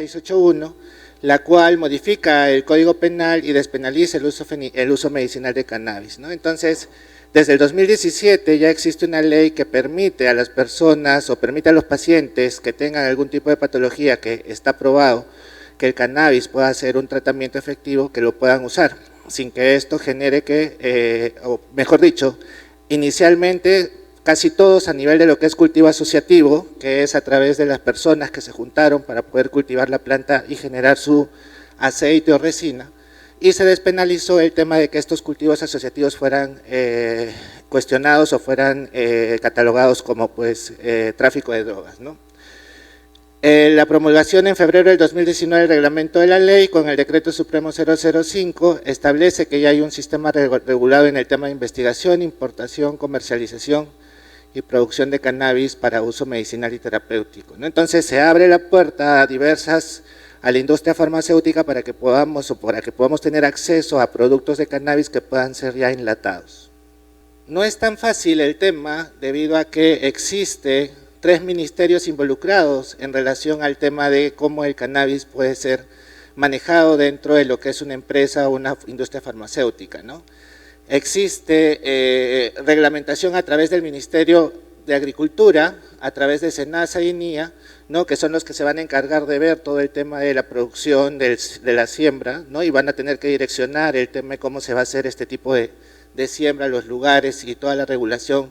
681, la cual modifica el Código Penal y despenaliza el uso medicinal de cannabis, ¿no? Entonces, desde el 2017 ya existe una ley que permite a las personas o permite a los pacientes que tengan algún tipo de patología que está probado que el cannabis pueda ser un tratamiento efectivo, que lo puedan usar, sin que esto genere o mejor dicho, inicialmente casi todos a nivel de lo que es cultivo asociativo, que es a través de las personas que se juntaron para poder cultivar la planta y generar su aceite o resina, y se despenalizó el tema de que estos cultivos asociativos fueran cuestionados o fueran catalogados como pues tráfico de drogas, ¿no? La promulgación en febrero del 2019 del reglamento de la ley con el decreto supremo 005 establece que ya hay un sistema regulado en el tema de investigación, importación, comercialización y producción de cannabis para uso medicinal y terapéutico, ¿no? Entonces se abre la puerta a la industria farmacéutica para que podamos tener acceso a productos de cannabis que puedan ser ya enlatados. No es tan fácil el tema debido a que existe 3 ministerios involucrados en relación al tema de cómo el cannabis puede ser manejado dentro de lo que es una empresa o una industria farmacéutica, ¿no? Existe reglamentación a través del Ministerio de Agricultura, a través de SENASA y NIA, ¿no? Que son los que se van a encargar de ver todo el tema de la producción, de la siembra, ¿no? Y van a tener que direccionar el tema de cómo se va a hacer este tipo de siembra, los lugares y toda la regulación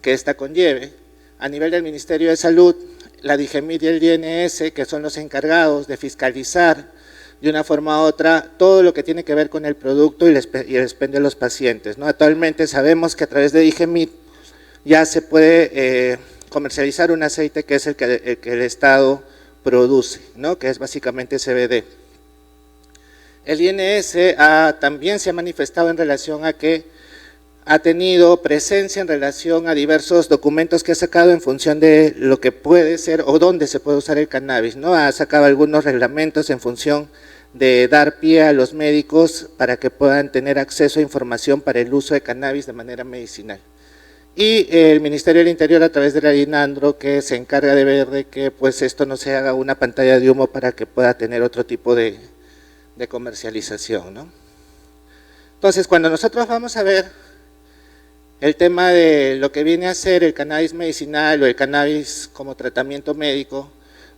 que ésta conlleve. A nivel del Ministerio de Salud, la DIGEMIT y el DNS, que son los encargados de fiscalizar de una forma u otra todo lo que tiene que ver con el producto y el expendio de los pacientes, ¿no? Actualmente sabemos que a través de DIGEMIT ya se puede comercializar un aceite que es el que el Estado produce, ¿no? Que es básicamente CBD. El INS también se ha manifestado en relación a que ha tenido presencia en relación a diversos documentos que ha sacado en función de lo que puede ser o dónde se puede usar el cannabis, ¿no? Ha sacado algunos reglamentos en función de dar pie a los médicos para que puedan tener acceso a información para el uso de cannabis de manera medicinal. Y el Ministerio del Interior a través de la INANDRO, que se encarga de ver de que pues esto no se haga una pantalla de humo para que pueda tener otro tipo de comercialización, ¿no? Entonces, cuando nosotros vamos a ver el tema de lo que viene a ser el cannabis medicinal o el cannabis como tratamiento médico,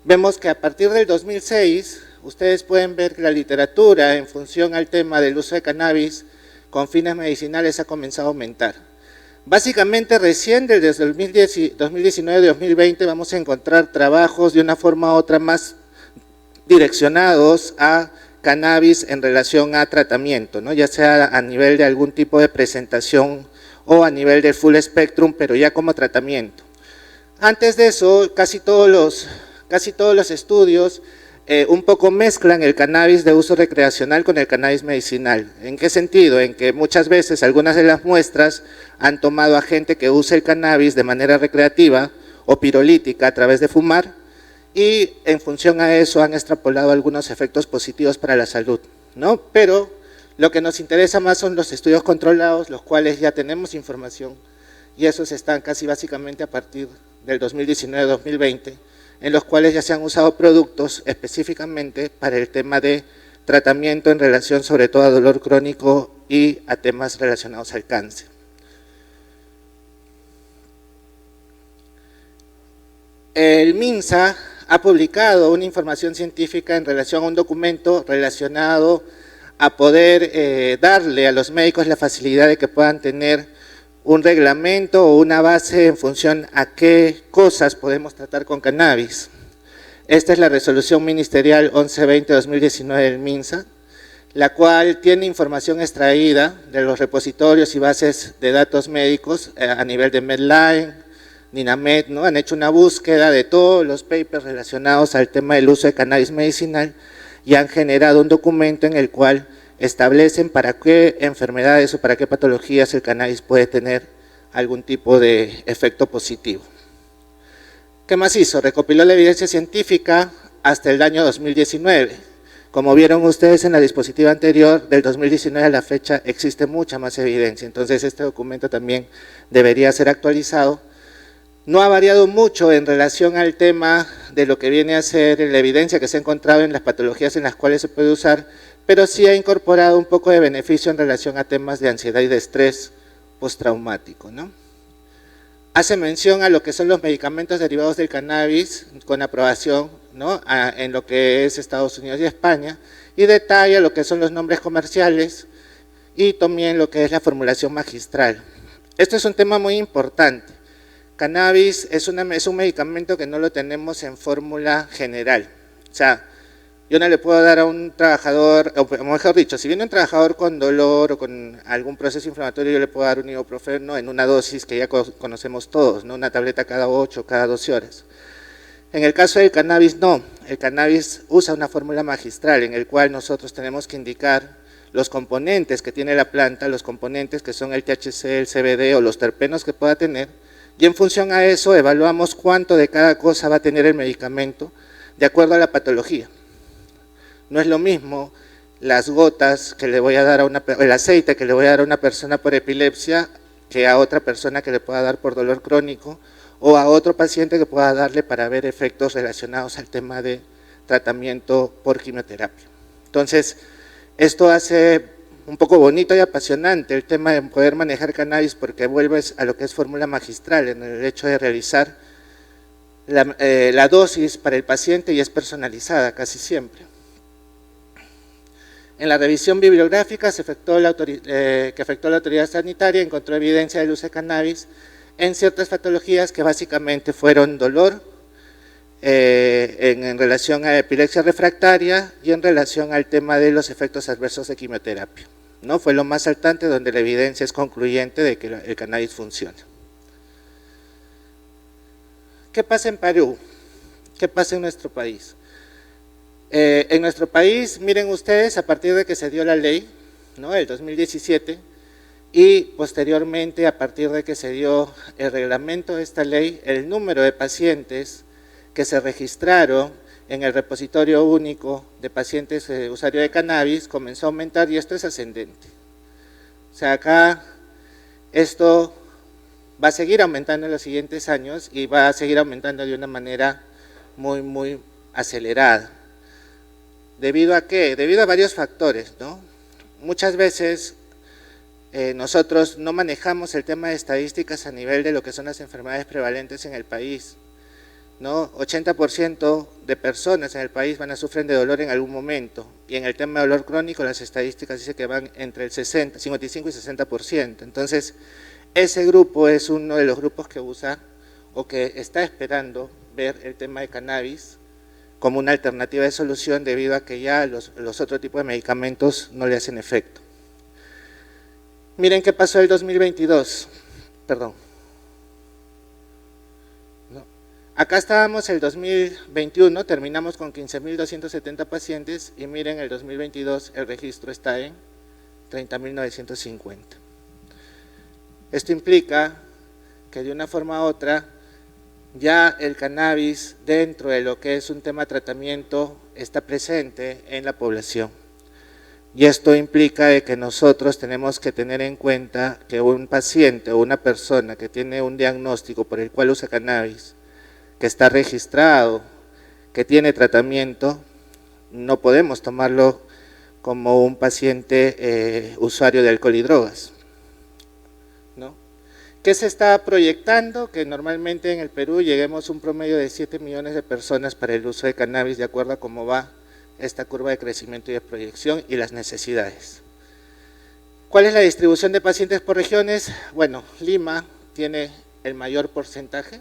vemos que a partir del 2006, ustedes pueden ver que la literatura en función al tema del uso de cannabis con fines medicinales ha comenzado a aumentar. Básicamente recién desde el 2019-2020 vamos a encontrar trabajos de una forma u otra más direccionados a cannabis en relación a tratamiento, ¿no? Ya sea a nivel de algún tipo de presentación o a nivel de full spectrum, pero ya como tratamiento. Antes de eso, casi todos los estudios un poco mezclan el cannabis de uso recreacional con el cannabis medicinal. ¿En qué sentido? En que muchas veces algunas de las muestras han tomado a gente que usa el cannabis de manera recreativa o pirolítica a través de fumar y en función a eso han extrapolado algunos efectos positivos para la salud, ¿no? Pero lo que nos interesa más son los estudios controlados, los cuales ya tenemos información y esos están casi básicamente a partir del 2019-2020, en los cuales ya se han usado productos específicamente para el tema de tratamiento en relación sobre todo a dolor crónico y a temas relacionados al cáncer. El MINSA ha publicado una información científica en relación a un documento relacionado a poder darle a los médicos la facilidad de que puedan tener un reglamento o una base en función a qué cosas podemos tratar con cannabis. Esta es la resolución ministerial 1120-2019 del MINSA, la cual tiene información extraída de los repositorios y bases de datos médicos a nivel de Medline, Ninamed, ¿no? Han hecho una búsqueda de todos los papers relacionados al tema del uso de cannabis medicinal y han generado un documento en el cual establecen para qué enfermedades o para qué patologías el cannabis puede tener algún tipo de efecto positivo. ¿Qué más hizo? Recopiló la evidencia científica hasta el año 2019. Como vieron ustedes en la dispositiva anterior, del 2019 a la fecha existe mucha más evidencia, entonces este documento también debería ser actualizado No ha variado mucho en relación al tema de lo que viene a ser la evidencia que se ha encontrado en las patologías en las cuales se puede usar, pero sí ha incorporado un poco de beneficio en relación a temas de ansiedad y de estrés postraumático, ¿no? Hace mención a lo que son los medicamentos derivados del cannabis con aprobación, ¿no?, en lo que es Estados Unidos y España, y detalla lo que son los nombres comerciales y también lo que es la formulación magistral. Esto es un tema muy importante. Cannabis es un medicamento que no lo tenemos en fórmula general. O sea, yo no le puedo dar a un trabajador, o mejor dicho, si viene un trabajador con dolor o con algún proceso inflamatorio, yo le puedo dar un ibuprofeno en una dosis que ya conocemos todos, ¿no?, una tableta cada 8, cada 12 horas. En el caso del cannabis, no. El cannabis usa una fórmula magistral en el cual nosotros tenemos que indicar los componentes que tiene la planta, los componentes que son el THC, el CBD o los terpenos que pueda tener, y en función a eso evaluamos cuánto de cada cosa va a tener el medicamento de acuerdo a la patología. No es lo mismo las gotas que le voy a dar a el aceite que le voy a dar a una persona por epilepsia que a otra persona que le pueda dar por dolor crónico o a otro paciente que pueda darle para ver efectos relacionados al tema de tratamiento por quimioterapia. Entonces, esto hace un poco bonito y apasionante el tema de poder manejar cannabis porque vuelves a lo que es fórmula magistral en el hecho de realizar la dosis para el paciente y es personalizada casi siempre. En la revisión bibliográfica que efectuó la autoridad sanitaria encontró evidencia del uso de cannabis en ciertas patologías que básicamente fueron dolor, en relación a epilepsia refractaria y en relación al tema de los efectos adversos de quimioterapia, ¿no? Fue lo más saltante donde la evidencia es concluyente de que el cannabis funciona. ¿Qué pasa en Perú? ¿Qué pasa en nuestro país? En nuestro país, miren ustedes, a partir de que se dio la ley, ¿no?, el 2017, y posteriormente a partir de que se dio el reglamento de esta ley, el número de pacientes que se registraron en el repositorio único de pacientes usuarios de cannabis comenzó a aumentar y esto es ascendente. O sea, acá esto va a seguir aumentando en los siguientes años y va a seguir aumentando de una manera muy acelerada. ¿Debido a qué? Debido a varios factores, ¿no? Muchas veces nosotros no manejamos el tema de estadísticas a nivel de lo que son las enfermedades prevalentes en el país, ¿no? 80% de personas en el país sufren de dolor en algún momento y en el tema de dolor crónico las estadísticas dicen que van entre el 55 y 60%. Entonces, ese grupo es uno de los grupos que usa o que está esperando ver el tema de cannabis como una alternativa de solución debido a que ya los otros tipos de medicamentos no le hacen efecto. Miren qué pasó el 2022, perdón. No. Acá estábamos el 2021, terminamos con 15.270 pacientes y miren el 2022 el registro está en 30.950. Esto implica que de una forma u otra ya el cannabis dentro de lo que es un tema de tratamiento está presente en la población. Y esto implica de que nosotros tenemos que tener en cuenta que un paciente o una persona que tiene un diagnóstico por el cual usa cannabis, que está registrado, que tiene tratamiento, no podemos tomarlo como un paciente usuario de alcohol y drogas, ¿no? ¿Qué se está proyectando? Que normalmente en el Perú lleguemos a un promedio de 7 millones de personas para el uso de cannabis de acuerdo a cómo va esta curva de crecimiento y de proyección y las necesidades. ¿Cuál es la distribución de pacientes por regiones? Bueno, Lima tiene el mayor porcentaje,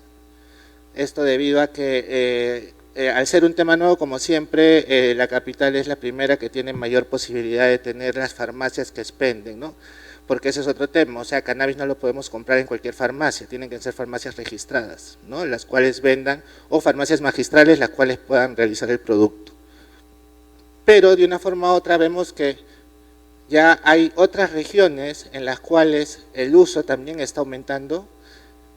esto debido a que al ser un tema nuevo, como siempre, la capital es la primera que tiene mayor posibilidad de tener las farmacias que expenden, ¿no? Porque ese es otro tema, o sea, cannabis no lo podemos comprar en cualquier farmacia, tienen que ser farmacias registradas, ¿no?, las cuales vendan, o farmacias magistrales las cuales puedan realizar el producto. Pero de una forma u otra vemos que ya hay otras regiones en las cuales el uso también está aumentando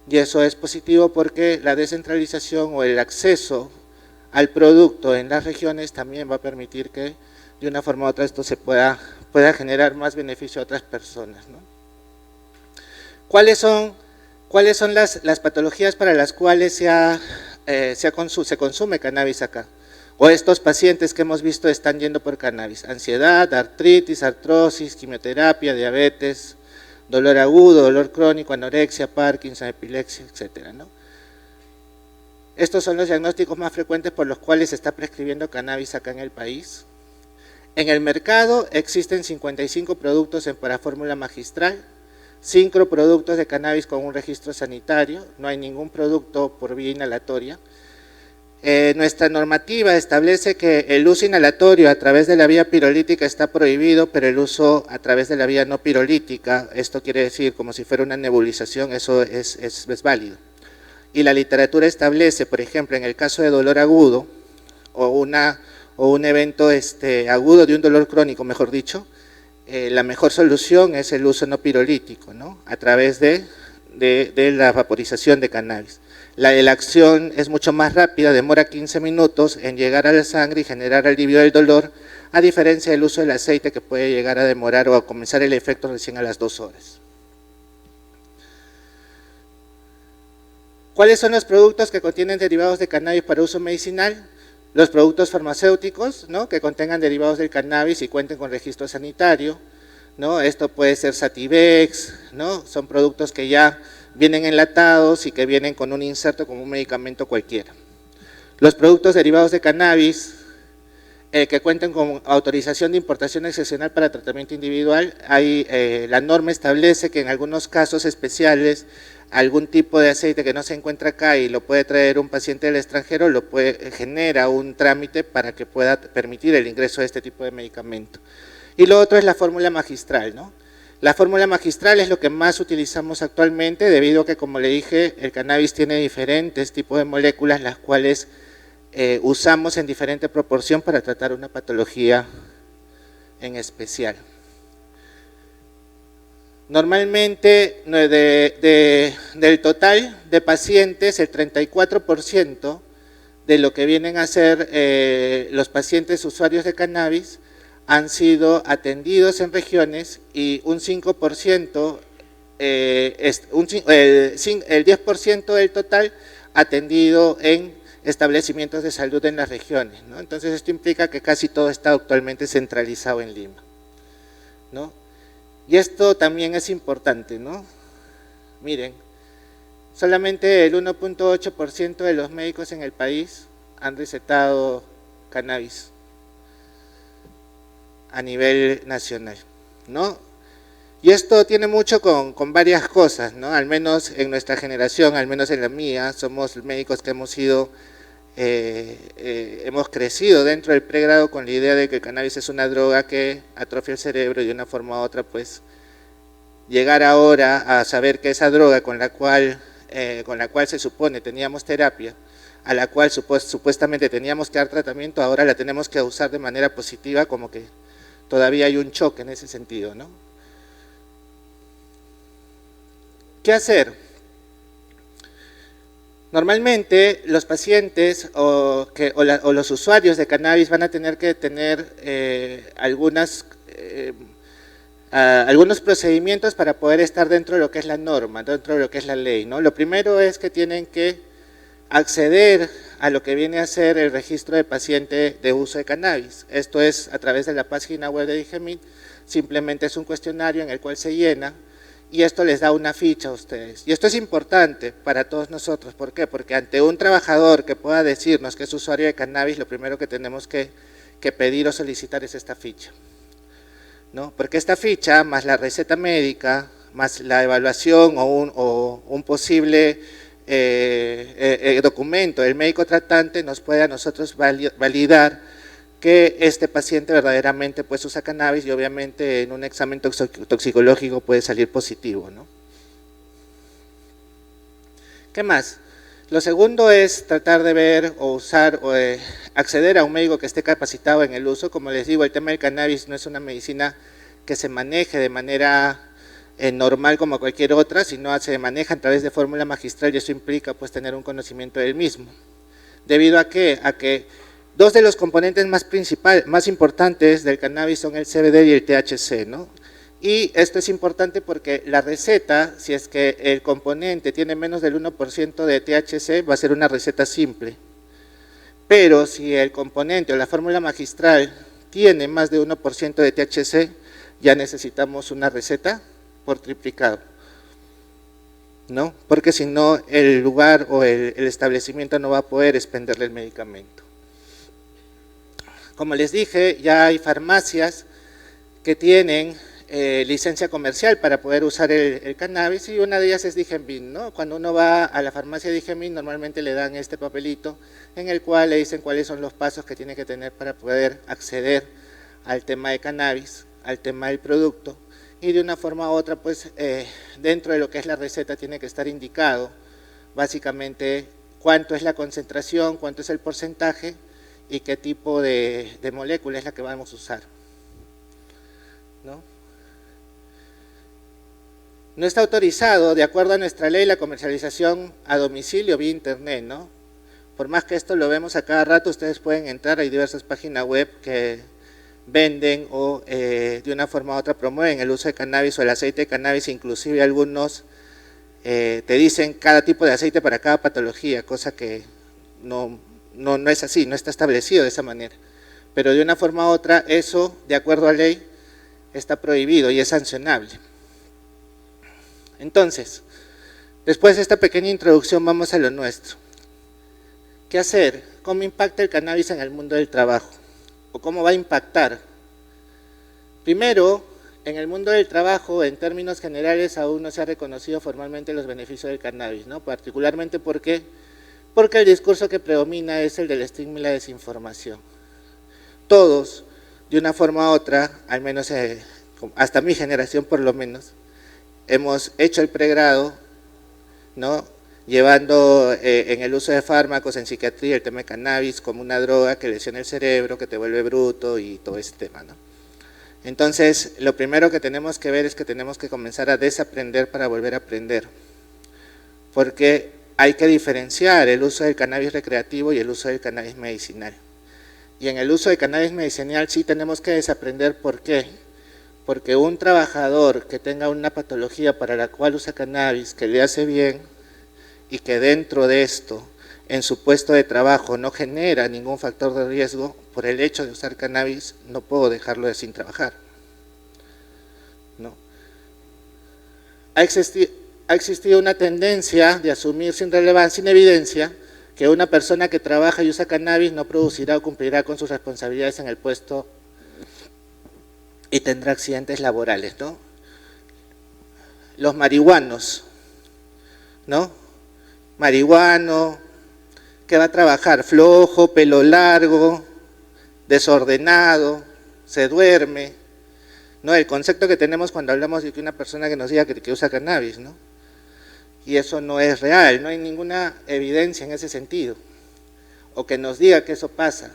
y eso es positivo porque la descentralización o el acceso al producto en las regiones también va a permitir que de una forma u otra esto se pueda generar más beneficio a otras personas, ¿no? ¿Cuáles son ¿Cuáles son las patologías para las cuales se consume cannabis acá? O estos pacientes que hemos visto están yendo por cannabis: ansiedad, artritis, artrosis, quimioterapia, diabetes, dolor agudo, dolor crónico, anorexia, Parkinson, epilepsia, etcétera, ¿no? Estos son los diagnósticos más frecuentes por los cuales se está prescribiendo cannabis acá en el país. En el mercado existen 55 productos para fórmula magistral, 5 productos de cannabis con un registro sanitario, no hay ningún producto por vía inhalatoria. Nuestra normativa establece que el uso inhalatorio a través de la vía pirolítica está prohibido, pero el uso a través de la vía no pirolítica, esto quiere decir como si fuera una nebulización, eso es válido. Y la literatura establece, por ejemplo, en el caso de dolor agudo o un evento agudo de un dolor crónico, mejor dicho, la mejor solución es el uso no pirolítico, ¿no? A través de la vaporización de cannabis. La acción es mucho más rápida, demora 15 minutos en llegar a la sangre y generar alivio del dolor, a diferencia del uso del aceite que puede llegar a demorar o a comenzar el efecto recién a las 2 horas. ¿Cuáles son los productos que contienen derivados de cannabis para uso medicinal? Los productos farmacéuticos, ¿no?, que contengan derivados del cannabis y cuenten con registro sanitario, ¿no? Esto puede ser Sativex, ¿no? Son productos que ya vienen enlatados y que vienen con un inserto como un medicamento cualquiera. Los productos derivados de cannabis que cuenten con autorización de importación excepcional para tratamiento individual, la norma establece que en algunos casos especiales algún tipo de aceite que no se encuentra acá y lo puede traer un paciente del extranjero, genera un trámite para que pueda permitir el ingreso de este tipo de medicamento. Y lo otro es la fórmula magistral, ¿no? La fórmula magistral es lo que más utilizamos actualmente, debido a que, como le dije, el cannabis tiene diferentes tipos de moléculas, las cuales usamos en diferente proporción para tratar una patología en especial. Normalmente, del total de pacientes, el 34% de lo que vienen a ser los pacientes usuarios de cannabis han sido atendidos en regiones, y un 5%, el 10% del total atendido en establecimientos de salud en las regiones, ¿no? Entonces esto implica que casi todo está actualmente centralizado en Lima, ¿no? Y esto también es importante, ¿no? Miren, solamente el 1.8% de los médicos en el país han recetado cannabis a nivel nacional, ¿no? Y esto tiene mucho con varias cosas, ¿no? Al menos en nuestra generación, al menos en la mía, somos médicos que hemos crecido dentro del pregrado con la idea de que el cannabis es una droga que atrofia el cerebro, y de una forma u otra, pues, llegar ahora a saber que esa droga con la cual se supone teníamos terapia, a la cual supuestamente teníamos que dar tratamiento, ahora la tenemos que usar de manera positiva, como que todavía hay un choque en ese sentido, ¿no? ¿Qué hacer? Normalmente los pacientes o los usuarios de cannabis van a tener que tener algunos procedimientos para poder estar dentro de lo que es la norma, dentro de lo que es la ley, ¿no? Lo primero es que tienen que acceder a lo que viene a ser el registro de paciente de uso de cannabis. Esto es a través de la página web de DIGEMIT. Simplemente es un cuestionario en el cual se llena, y esto les da una ficha a ustedes. Y esto es importante para todos nosotros. ¿Por qué? Porque ante un trabajador que pueda decirnos que es usuario de cannabis, lo primero que tenemos que pedir o solicitar es esta ficha, ¿no? Porque esta ficha, más la receta médica, más la evaluación o un posible documento del médico tratante, nos puede a nosotros validar que este paciente verdaderamente pues usa cannabis, y obviamente en un examen toxicológico puede salir positivo, ¿no? ¿Qué más? Lo segundo es tratar de ver o usar o acceder a un médico que esté capacitado en el uso. Como les digo, el tema del cannabis no es una medicina que se maneje de manera normal como cualquier otra, sino se maneja a través de fórmula magistral, y eso implica pues tener un conocimiento del mismo. ¿Debido a qué? A que dos de los componentes más importantes del cannabis son el CBD y el THC, ¿no? Y esto es importante porque la receta, si es que el componente tiene menos del 1% de THC, va a ser una receta simple. Pero si el componente o la fórmula magistral tiene más de 1% de THC, ya necesitamos una receta por triplicado, ¿no? Porque si no, el lugar o el establecimiento no va a poder expenderle el medicamento. Como les dije, ya hay farmacias que tienen licencia comercial para poder usar el cannabis, y una de ellas es Digenbin, ¿no? Cuando uno va a la farmacia de Digenbin, normalmente le dan este papelito en el cual le dicen cuáles son los pasos que tiene que tener para poder acceder al tema de cannabis, al tema del producto, y de una forma u otra, pues dentro de lo que es la receta tiene que estar indicado básicamente cuánto es la concentración, cuánto es el porcentaje y qué tipo de molécula es la que vamos a usar, ¿no? No está autorizado, de acuerdo a nuestra ley, la comercialización a domicilio vía internet, ¿no? Por más que esto lo vemos a cada rato, ustedes pueden entrar, hay diversas páginas web que venden o de una forma u otra promueven el uso de cannabis o el aceite de cannabis, inclusive algunos te dicen cada tipo de aceite para cada patología, cosa que no es así, no está establecido de esa manera. Pero de una forma u otra, eso, de acuerdo a ley, está prohibido y es sancionable. Entonces, después de esta pequeña introducción, vamos a lo nuestro. ¿Qué hacer? ¿Cómo impacta el cannabis en el mundo del trabajo? ¿O cómo va a impactar? Primero, en el mundo del trabajo, en términos generales, aún no se ha reconocido formalmente los beneficios del cannabis, ¿no? Particularmente porque el discurso que predomina es el del estigma y la desinformación. Todos, de una forma u otra, al menos hasta mi generación por lo menos, hemos hecho el pregrado, ¿no? Llevando en el uso de fármacos en psiquiatría el tema de cannabis como una droga que lesiona el cerebro, que te vuelve bruto y todo ese tema, ¿no? Entonces, lo primero que tenemos que ver es que tenemos que comenzar a desaprender para volver a aprender, porque hay que diferenciar el uso del cannabis recreativo y el uso del cannabis medicinal. Y en el uso del cannabis medicinal sí tenemos que desaprender. ¿Por qué? Porque un trabajador que tenga una patología para la cual usa cannabis, que le hace bien y que dentro de esto, en su puesto de trabajo, no genera ningún factor de riesgo, por el hecho de usar cannabis, no puedo dejarlo sin trabajar, ¿no? Ha existido una tendencia de asumir sin relevancia, sin evidencia, que una persona que trabaja y usa cannabis no producirá o cumplirá con sus responsabilidades en el puesto y tendrá accidentes laborales, ¿no? Los marihuanos, ¿no? Marihuano, que va a trabajar flojo, pelo largo, desordenado, se duerme, ¿no? El concepto que tenemos cuando hablamos de que una persona que nos diga que usa cannabis, ¿no? Y eso no es real, no hay ninguna evidencia en ese sentido, o que nos diga que eso pasa.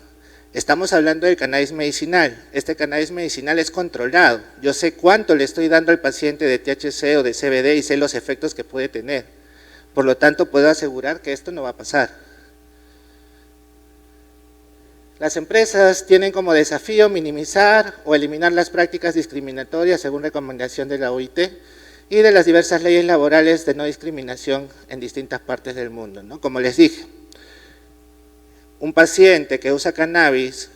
Estamos hablando del cannabis medicinal. Este cannabis medicinal es controlado. Yo sé cuánto le estoy dando al paciente de THC o de CBD y sé los efectos que puede tener. Por lo tanto, puedo asegurar que esto no va a pasar. Las empresas tienen como desafío minimizar o eliminar las prácticas discriminatorias según recomendación de la OIT y de las diversas leyes laborales de no discriminación en distintas partes del mundo, ¿no? Como les dije, un paciente que usa cannabis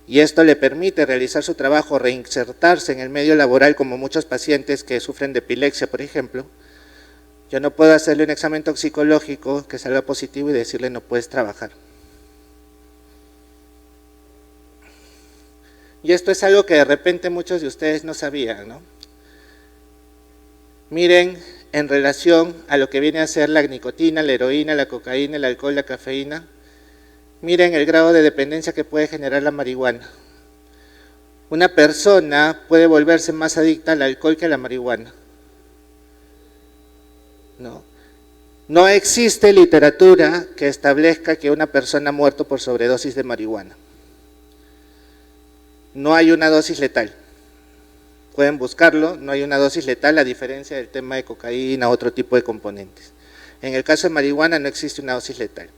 y esto le permite realizar su trabajo, reinsertarse en el medio laboral, como muchos pacientes que sufren de epilepsia, por ejemplo, yo no puedo hacerle un examen toxicológico que salga positivo y decirle no puedes trabajar. Y esto es algo que de repente muchos de ustedes no sabían, ¿no? Miren, en relación a lo que viene a ser la nicotina, la heroína, la cocaína, el alcohol, la cafeína, miren el grado de dependencia que puede generar la marihuana. Una persona puede volverse más adicta al alcohol que a la marihuana. No existe literatura que establezca que una persona ha muerto por sobredosis de marihuana. No hay una dosis letal. Pueden buscarlo, no hay una dosis letal a diferencia del tema de cocaína u otro tipo de componentes. En el caso de marihuana no existe una dosis letal.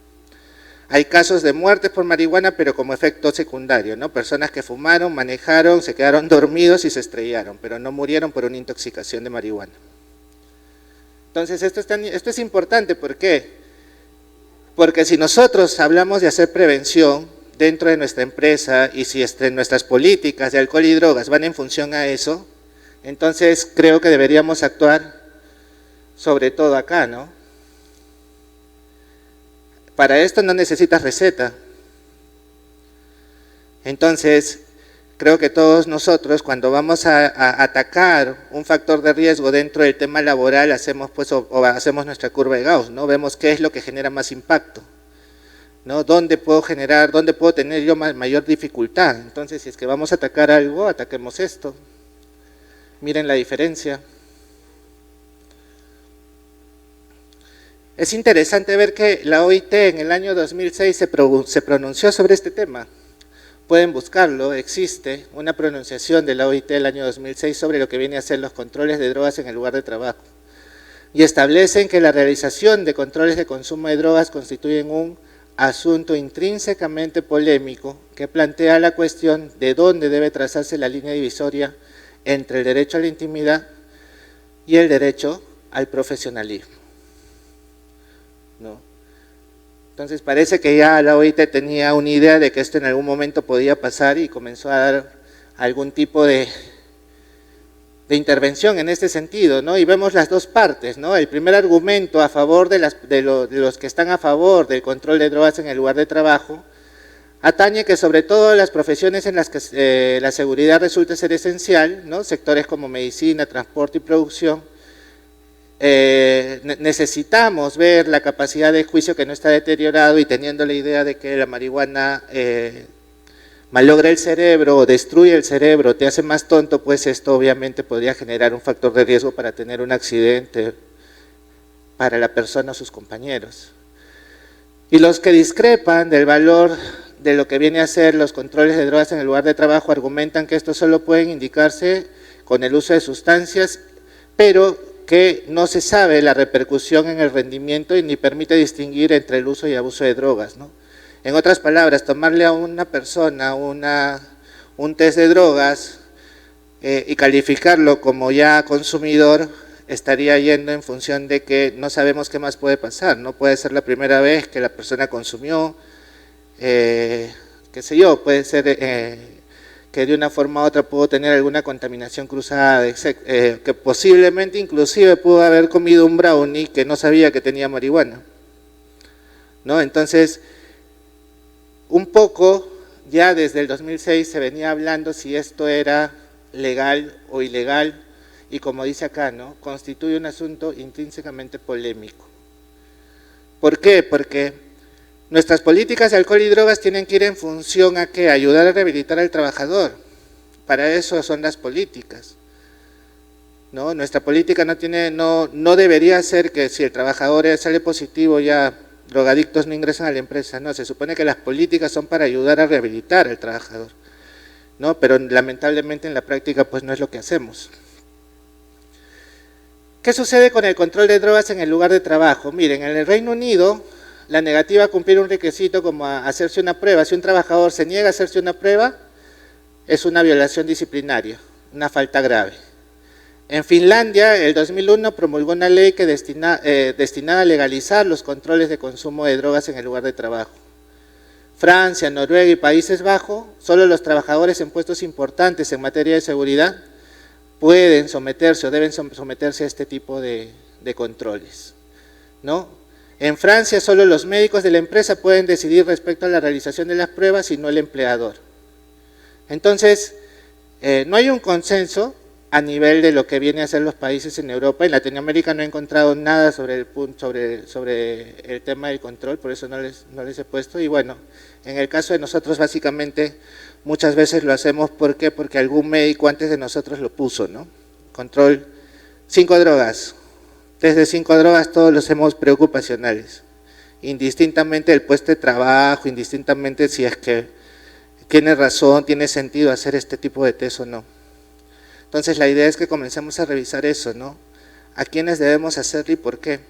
Hay casos de muerte por marihuana, pero como efecto secundario, ¿no? Personas que fumaron, manejaron, se quedaron dormidos y se estrellaron, pero no murieron por una intoxicación de marihuana. Entonces, esto es importante, ¿por qué? Porque si nosotros hablamos de hacer prevención dentro de nuestra empresa y si nuestras políticas de alcohol y drogas van en función a eso, entonces creo que deberíamos actuar sobre todo acá, ¿no? Para esto no necesitas receta. Entonces, creo que todos nosotros cuando vamos a atacar un factor de riesgo dentro del tema laboral hacemos hacemos nuestra curva de Gauss, ¿no? Vemos qué es lo que genera más impacto, ¿no? ¿Dónde puedo tener yo mayor dificultad? Entonces, si es que vamos a atacar algo, ataquemos esto. Miren la diferencia. Es interesante ver que la OIT en el año 2006 se pronunció sobre este tema. Pueden buscarlo, existe una pronunciación de la OIT del año 2006 sobre lo que viene a ser los controles de drogas en el lugar de trabajo. Y establecen que la realización de controles de consumo de drogas constituyen un asunto intrínsecamente polémico que plantea la cuestión de dónde debe trazarse la línea divisoria entre el derecho a la intimidad y el derecho al profesionalismo, ¿no? Entonces parece que ya la OIT tenía una idea de que esto en algún momento podía pasar y comenzó a dar algún tipo de intervención en este sentido, ¿no? Y vemos las dos partes, ¿no? El primer argumento a favor de los que están a favor del control de drogas en el lugar de trabajo atañe que sobre todo las profesiones en las que la seguridad resulta ser esencial, ¿no? Sectores como medicina, transporte y producción, necesitamos ver la capacidad de juicio que no está deteriorado y teniendo la idea de que la marihuana malogra el cerebro o destruye el cerebro, te hace más tonto, pues esto obviamente podría generar un factor de riesgo para tener un accidente para la persona o sus compañeros. Y los que discrepan del valor de lo que viene a ser los controles de drogas en el lugar de trabajo argumentan que estos solo pueden indicarse con el uso de sustancias, pero que no se sabe la repercusión en el rendimiento y ni permite distinguir entre el uso y abuso de drogas, ¿no? En otras palabras, tomarle a una persona un test de drogas y calificarlo como ya consumidor estaría yendo en función de que no sabemos qué más puede pasar, no puede ser la primera vez que la persona consumió, qué sé yo, puede ser que de una forma u otra pudo tener alguna contaminación cruzada, que posiblemente inclusive pudo haber comido un brownie que no sabía que tenía marihuana, ¿no? Entonces, un poco ya desde el 2006 se venía hablando si esto era legal o ilegal y como dice acá, ¿no? Constituye un asunto intrínsecamente polémico. ¿Por qué? Porque nuestras políticas de alcohol y drogas tienen que ir en función a ¿qué? Ayudar a rehabilitar al trabajador. Para eso son las políticas, ¿no? Nuestra política no debería ser que si el trabajador sale positivo ya drogadictos no ingresan a la empresa, no, se supone que las políticas son para ayudar a rehabilitar al trabajador, ¿no? Pero lamentablemente en la práctica pues no es lo que hacemos. ¿Qué sucede con el control de drogas en el lugar de trabajo? Miren, en el Reino Unido la negativa a cumplir un requisito como a hacerse una prueba, si un trabajador se niega a hacerse una prueba, es una violación disciplinaria, una falta grave. En Finlandia, el 2001 promulgó una ley que destinada a legalizar los controles de consumo de drogas en el lugar de trabajo. Francia, Noruega y Países Bajos, solo los trabajadores en puestos importantes en materia de seguridad pueden someterse o deben someterse a este tipo de controles, ¿no? En Francia solo los médicos de la empresa pueden decidir respecto a la realización de las pruebas y no el empleador. Entonces, no hay un consenso a nivel de lo que viene a ser los países en Europa. En Latinoamérica no he encontrado nada sobre el tema del control, por eso no les he puesto. Y bueno, en el caso de nosotros básicamente muchas veces lo hacemos ¿por qué? Porque algún médico antes de nosotros lo puso, ¿no? Control, 5 drogas. Desde 5 drogas todos los hacemos preocupacionales, indistintamente del puesto de trabajo, indistintamente si es que tiene razón, tiene sentido hacer este tipo de test o no. Entonces la idea es que comencemos a revisar eso, ¿no? ¿A quiénes debemos hacerlo y por qué?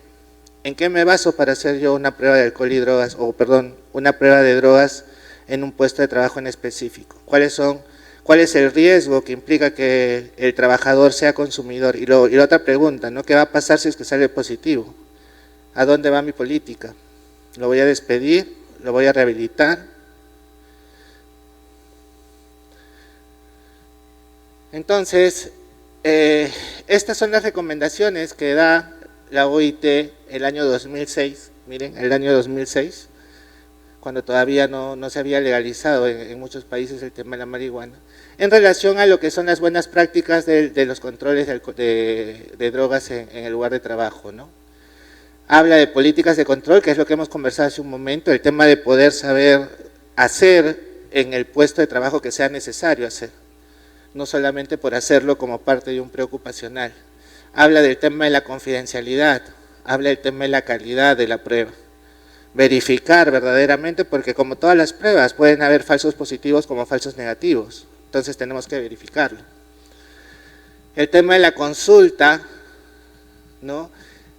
¿En qué me baso para hacer yo una prueba de alcohol y drogas, o perdón, una prueba de drogas en un puesto de trabajo en específico? ¿Cuál es el riesgo que implica que el trabajador sea consumidor? Y la otra pregunta, ¿no? ¿Qué va a pasar si es que sale positivo? ¿A dónde va mi política? ¿Lo voy a despedir? ¿Lo voy a rehabilitar? Entonces, estas son las recomendaciones que da la OIT el año 2006, miren, el año 2006, cuando todavía no se había legalizado en muchos países el tema de la marihuana, en relación a lo que son las buenas prácticas de los controles de drogas en el lugar de trabajo, ¿no? Habla de políticas de control, que es lo que hemos conversado hace un momento, el tema de poder saber hacer en el puesto de trabajo que sea necesario hacer, no solamente por hacerlo como parte de un preocupacional. Habla del tema de la confidencialidad, habla del tema de la calidad de la prueba. Verificar verdaderamente, porque como todas las pruebas pueden haber falsos positivos como falsos negativos, entonces tenemos que verificarlo. El tema de la consulta, ¿no?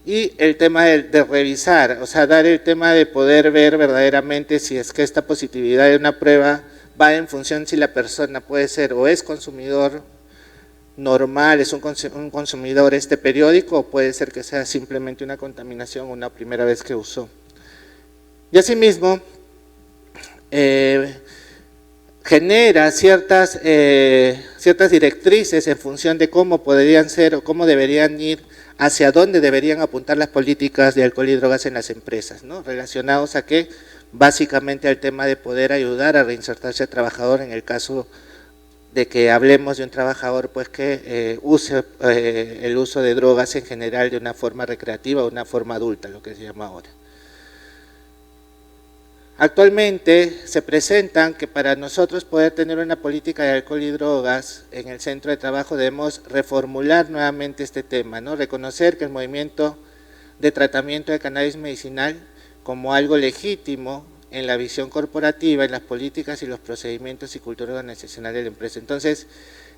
Y el tema de revisar, o sea, dar el tema de poder ver verdaderamente si es que esta positividad de una prueba va en función si la persona puede ser o es consumidor normal, es un consumidor periódico, o puede ser que sea simplemente una contaminación una primera vez que usó. Y asimismo, genera ciertas directrices en función de cómo podrían ser o cómo deberían ir, hacia dónde deberían apuntar las políticas de alcohol y drogas en las empresas, ¿no? Relacionados a qué, básicamente al tema de poder ayudar a reinsertarse al trabajador en el caso de que hablemos de un trabajador pues que use el uso de drogas en general de una forma recreativa o una forma adulta, lo que se llama ahora. Actualmente se presentan que para nosotros poder tener una política de alcohol y drogas en el centro de trabajo debemos reformular nuevamente este tema, ¿no? Reconocer que el movimiento de tratamiento de cannabis medicinal como algo legítimo en la visión corporativa, en las políticas y los procedimientos y cultura organizacional de la empresa. Entonces,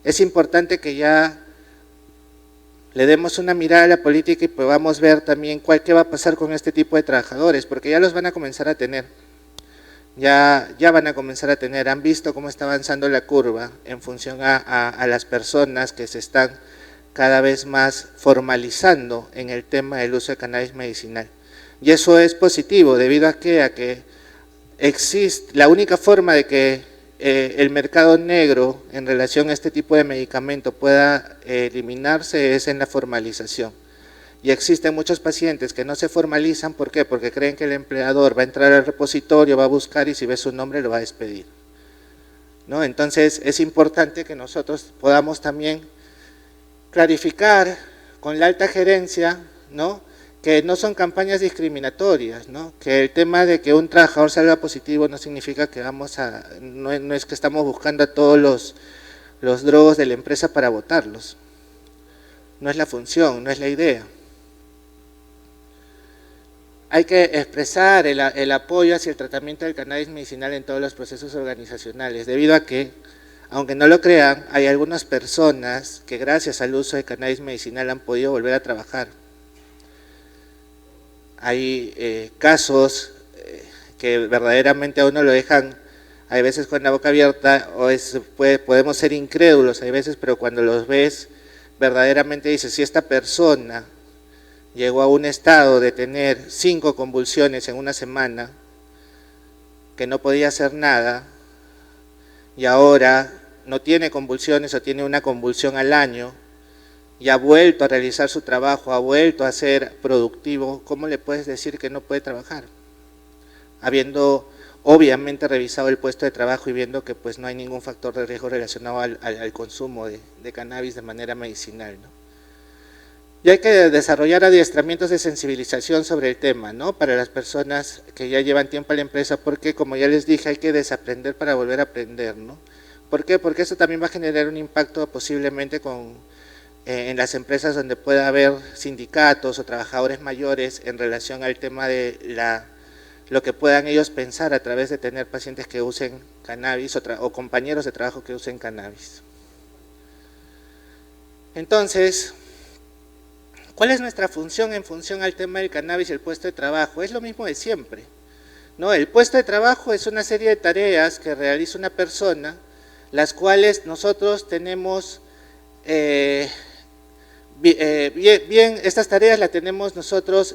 es importante que ya le demos una mirada a la política y podamos ver también qué va a pasar con este tipo de trabajadores, porque ya los van a comenzar a tener. Ya van a comenzar a tener, han visto cómo está avanzando la curva en función a las personas que se están cada vez más formalizando en el tema del uso de cannabis medicinal. Y eso es positivo, debido a que existe, la única forma de que el mercado negro en relación a este tipo de medicamento pueda eliminarse es en la formalización. Y existen muchos pacientes que no se formalizan, ¿por qué? Porque creen que el empleador va a entrar al repositorio, va a buscar y si ve su nombre lo va a despedir, ¿no? Entonces es importante que nosotros podamos también clarificar con la alta gerencia, ¿no?, que no son campañas discriminatorias, ¿no?, que el tema de que un trabajador salga positivo no significa que no es que estamos buscando a todos los drogos de la empresa para votarlos, no es la función, no es la idea. Hay que expresar el apoyo hacia el tratamiento del cannabis medicinal en todos los procesos organizacionales, debido a que, aunque no lo crean, hay algunas personas que gracias al uso de cannabis medicinal han podido volver a trabajar. Hay casos que verdaderamente a uno lo dejan, hay veces con la boca abierta, podemos ser incrédulos, hay veces, pero cuando los ves, verdaderamente dices, si esta persona llegó a un estado de tener 5 convulsiones en una semana, que no podía hacer nada, y ahora no tiene convulsiones o tiene una convulsión al año, y ha vuelto a realizar su trabajo, ha vuelto a ser productivo, ¿cómo le puedes decir que no puede trabajar? Habiendo obviamente revisado el puesto de trabajo y viendo que pues no hay ningún factor de riesgo relacionado al consumo de cannabis de manera medicinal, ¿no? Y hay que desarrollar adiestramientos de sensibilización sobre el tema, ¿no?, para las personas que ya llevan tiempo en la empresa, porque como ya les dije, hay que desaprender para volver a aprender, ¿no? ¿Por qué? Porque eso también va a generar un impacto posiblemente en las empresas donde pueda haber sindicatos o trabajadores mayores en relación al tema de lo que puedan ellos pensar a través de tener pacientes que usen cannabis o compañeros de trabajo que usen cannabis. Entonces, ¿Cuál es nuestra función en función al tema del cannabis y el puesto de trabajo? Es lo mismo de siempre, ¿no? El puesto de trabajo es una serie de tareas que realiza una persona, las cuales nosotros tenemos, estas tareas las tenemos nosotros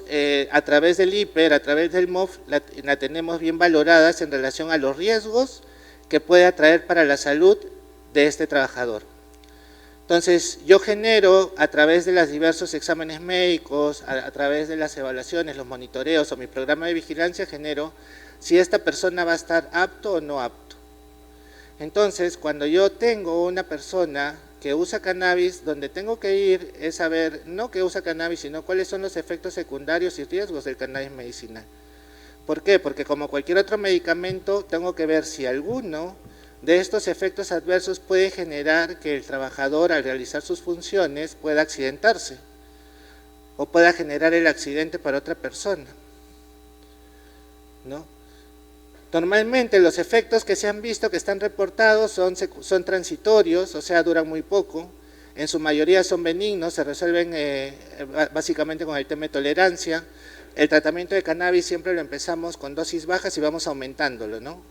a través del IPER, a través del MOF, la tenemos bien valoradas en relación a los riesgos que puede atraer para la salud de este trabajador. Entonces, yo genero a través de los diversos exámenes médicos, a través de las evaluaciones, los monitoreos o mi programa de vigilancia, genero si esta persona va a estar apto o no apto. Entonces, cuando yo tengo una persona que usa cannabis, donde tengo que ir es saber, no que usa cannabis, sino cuáles son los efectos secundarios y riesgos del cannabis medicinal. ¿Por qué? Porque como cualquier otro medicamento, tengo que ver si alguno de estos efectos adversos puede generar que el trabajador al realizar sus funciones pueda accidentarse o pueda generar el accidente para otra persona, ¿no? Normalmente los efectos que se han visto, que están reportados, son transitorios, o sea, duran muy poco, en su mayoría son benignos, se resuelven básicamente con el tema de tolerancia. El tratamiento de cannabis siempre lo empezamos con dosis bajas y vamos aumentándolo, ¿no?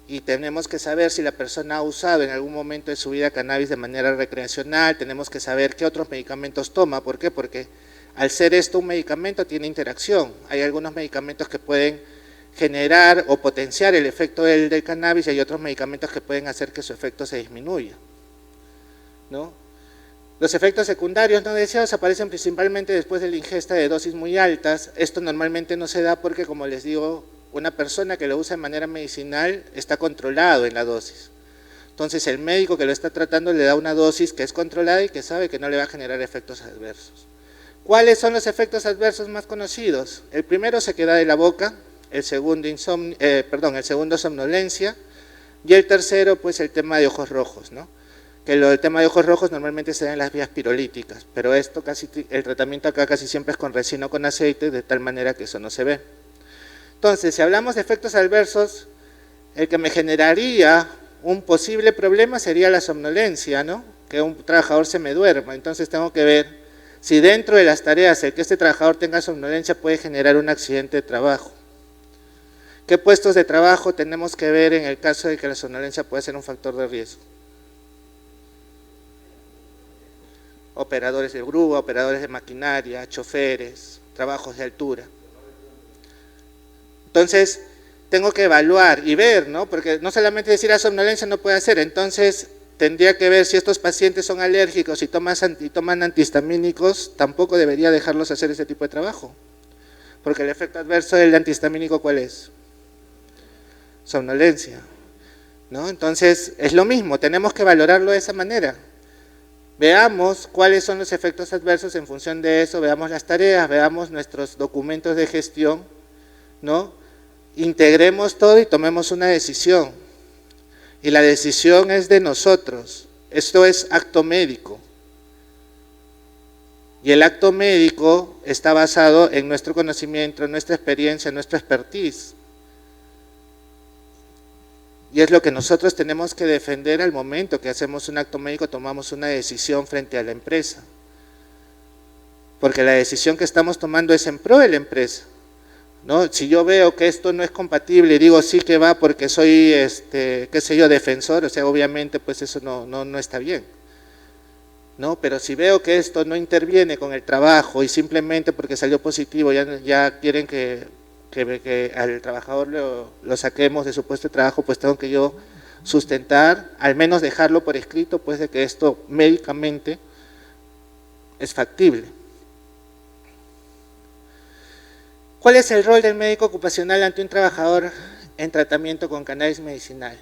Y tenemos que saber si la persona ha usado en algún momento de su vida cannabis de manera recreacional, tenemos que saber qué otros medicamentos toma. ¿Por qué? Porque al ser esto un medicamento tiene interacción. Hay algunos medicamentos que pueden generar o potenciar el efecto del cannabis y hay otros medicamentos que pueden hacer que su efecto se disminuya, ¿no? Los efectos secundarios no deseados aparecen principalmente después de la ingesta de dosis muy altas. Esto normalmente no se da porque, como les digo, una persona que lo usa de manera medicinal está controlado en la dosis. Entonces el médico que lo está tratando le da una dosis que es controlada y que sabe que no le va a generar efectos adversos. ¿Cuáles son los efectos adversos más conocidos? El primero, sequedad de la boca, el segundo somnolencia y el tercero, pues el tema de ojos rojos, ¿no? Que el tema de ojos rojos normalmente se da en las vías pirolíticas, pero el tratamiento acá casi siempre es con resina o con aceite, de tal manera que eso no se ve. Entonces, si hablamos de efectos adversos, el que me generaría un posible problema sería la somnolencia, ¿no? Que un trabajador se me duerma. Entonces tengo que ver si dentro de las tareas el que este trabajador tenga somnolencia puede generar un accidente de trabajo. ¿Qué puestos de trabajo tenemos que ver en el caso de que la somnolencia pueda ser un factor de riesgo? Operadores de grúa, operadores de maquinaria, choferes, trabajos de altura. Entonces, tengo que evaluar y ver, ¿no? Porque no solamente decir somnolencia no puede hacer, entonces tendría que ver si estos pacientes son alérgicos y toman antihistamínicos, tampoco debería dejarlos hacer ese tipo de trabajo. Porque el efecto adverso del antihistamínico, ¿cuál es? Somnolencia, ¿no? Entonces, es lo mismo, tenemos que valorarlo de esa manera. Veamos cuáles son los efectos adversos en función de eso, veamos las tareas, veamos nuestros documentos de gestión, ¿no? Integremos todo y tomemos una decisión. Y la decisión es de nosotros. Esto es acto médico. Y el acto médico está basado en nuestro conocimiento, en nuestra experiencia, en nuestra expertise. Y es lo que nosotros tenemos que defender al momento que hacemos un acto médico, tomamos una decisión frente a la empresa. Porque la decisión que estamos tomando es en pro de la empresa, ¿no? Si yo veo que esto no es compatible y digo sí que va porque soy, qué sé yo, defensor, o sea, obviamente pues eso no está bien, ¿no? Pero si veo que esto no interviene con el trabajo y simplemente porque salió positivo ya quieren que al trabajador lo saquemos de su puesto de trabajo, pues tengo que yo sustentar, al menos dejarlo por escrito, pues de que esto médicamente es factible. ¿Cuál es el rol del médico ocupacional ante un trabajador en tratamiento con cannabis medicinal?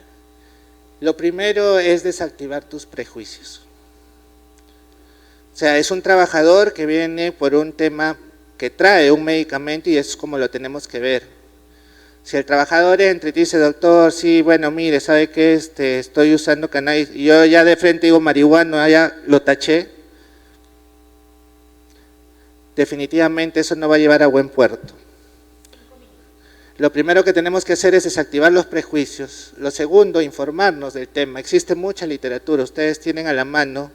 Lo primero es desactivar tus prejuicios. O sea, es un trabajador que viene por un tema que trae un medicamento y es como lo tenemos que ver. Si el trabajador entra y dice, doctor, sí, bueno, mire, ¿sabe qué? Estoy usando cannabis, y yo ya de frente digo marihuana, ya lo taché, definitivamente eso no va a llevar a buen puerto. Lo primero que tenemos que hacer es desactivar los prejuicios. Lo segundo, informarnos del tema. Existe mucha literatura, ustedes tienen a la mano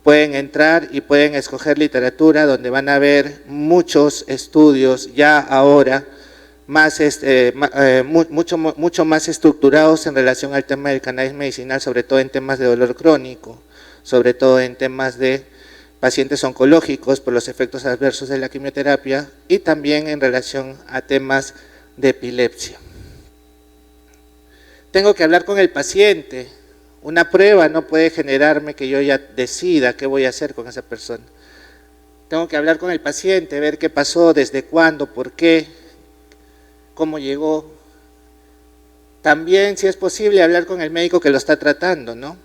pueden entrar y pueden escoger literatura donde van a ver muchos estudios ya ahora más, mucho más estructurados en relación al tema del cannabis medicinal, sobre todo en temas de dolor crónico, sobre todo en temas de pacientes oncológicos por los efectos adversos de la quimioterapia y también en relación a temas de epilepsia. Tengo que hablar con el paciente. Una prueba no puede generarme que yo ya decida qué voy a hacer con esa persona. Tengo que hablar con el paciente, ver qué pasó, desde cuándo, por qué, cómo llegó. También, si es posible, hablar con el médico que lo está tratando, ¿no?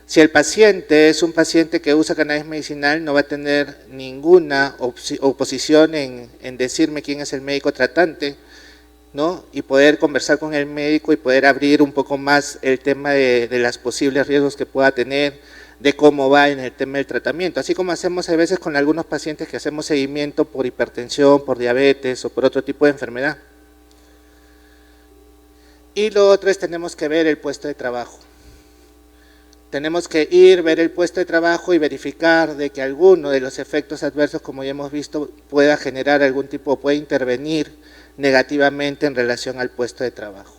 Si el paciente es un paciente que usa cannabis medicinal, no va a tener ninguna oposición en decirme quién es el médico tratante, ¿no? Y poder conversar con el médico y poder abrir un poco más el tema de los posibles riesgos que pueda tener, de cómo va en el tema del tratamiento, así como hacemos a veces con algunos pacientes que hacemos seguimiento por hipertensión, por diabetes o por otro tipo de enfermedad. Y lo otro es tenemos que ver el puesto de trabajo. Tenemos que ir, ver el puesto de trabajo y verificar de que alguno de los efectos adversos, como ya hemos visto, pueda generar algún tipo, puede intervenir negativamente en relación al puesto de trabajo.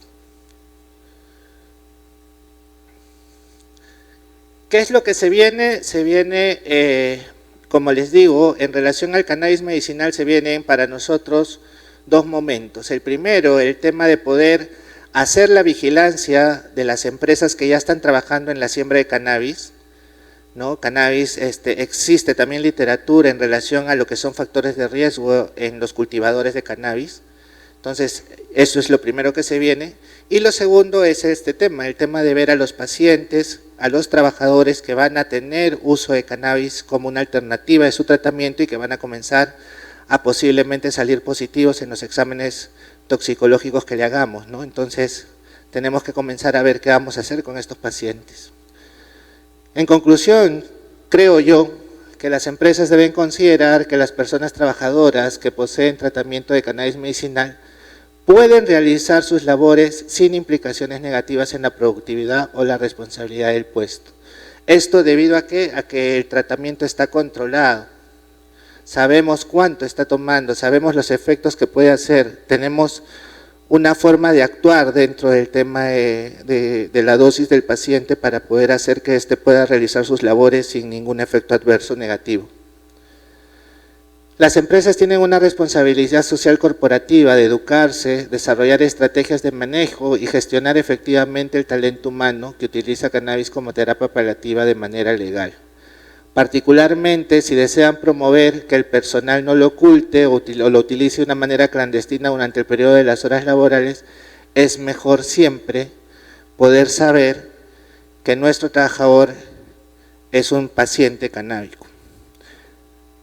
¿Qué es lo que se viene? Se viene, como les digo, en relación al cannabis medicinal se vienen para nosotros dos momentos. El primero, el tema de poder hacer la vigilancia de las empresas que ya están trabajando en la siembra de cannabis, ¿no? Cannabis, existe también literatura en relación a lo que son factores de riesgo en los cultivadores de cannabis. Entonces, eso es lo primero que se viene. Y lo segundo es este tema, el tema de ver a los pacientes, a los trabajadores que van a tener uso de cannabis como una alternativa de su tratamiento y que van a comenzar a posiblemente salir positivos en los exámenes toxicológicos que le hagamos, ¿no? Entonces, tenemos que comenzar a ver qué vamos a hacer con estos pacientes. En conclusión, creo yo que las empresas deben considerar que las personas trabajadoras que poseen tratamiento de cannabis medicinal pueden realizar sus labores sin implicaciones negativas en la productividad o la responsabilidad del puesto. Esto debido a que el tratamiento está controlado. Sabemos cuánto está tomando, sabemos los efectos que puede hacer, tenemos una forma de actuar dentro del tema de la dosis del paciente para poder hacer que éste pueda realizar sus labores sin ningún efecto adverso negativo. Las empresas tienen una responsabilidad social corporativa de educarse, desarrollar estrategias de manejo y gestionar efectivamente el talento humano que utiliza cannabis como terapia paliativa de manera legal. Particularmente si desean promover que el personal no lo oculte o lo utilice de una manera clandestina durante el periodo de las horas laborales, es mejor siempre poder saber que nuestro trabajador es un paciente canábico.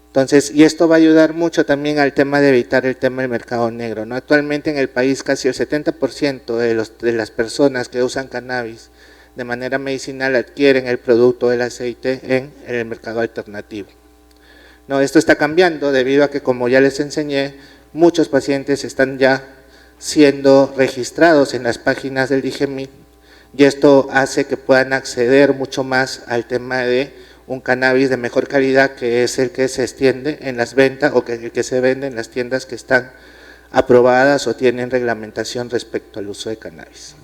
Entonces, y esto va a ayudar mucho también al tema de evitar el tema del mercado negro, ¿no? Actualmente en el país casi el 70% de las personas que usan cannabis de manera medicinal adquieren el producto del aceite en el mercado alternativo. No, esto está cambiando debido a que, como ya les enseñé, muchos pacientes están ya siendo registrados en las páginas del DIGEMIT y esto hace que puedan acceder mucho más al tema de un cannabis de mejor calidad, que es el que se extiende en las ventas o el que se vende en las tiendas que están aprobadas o tienen reglamentación respecto al uso de cannabis.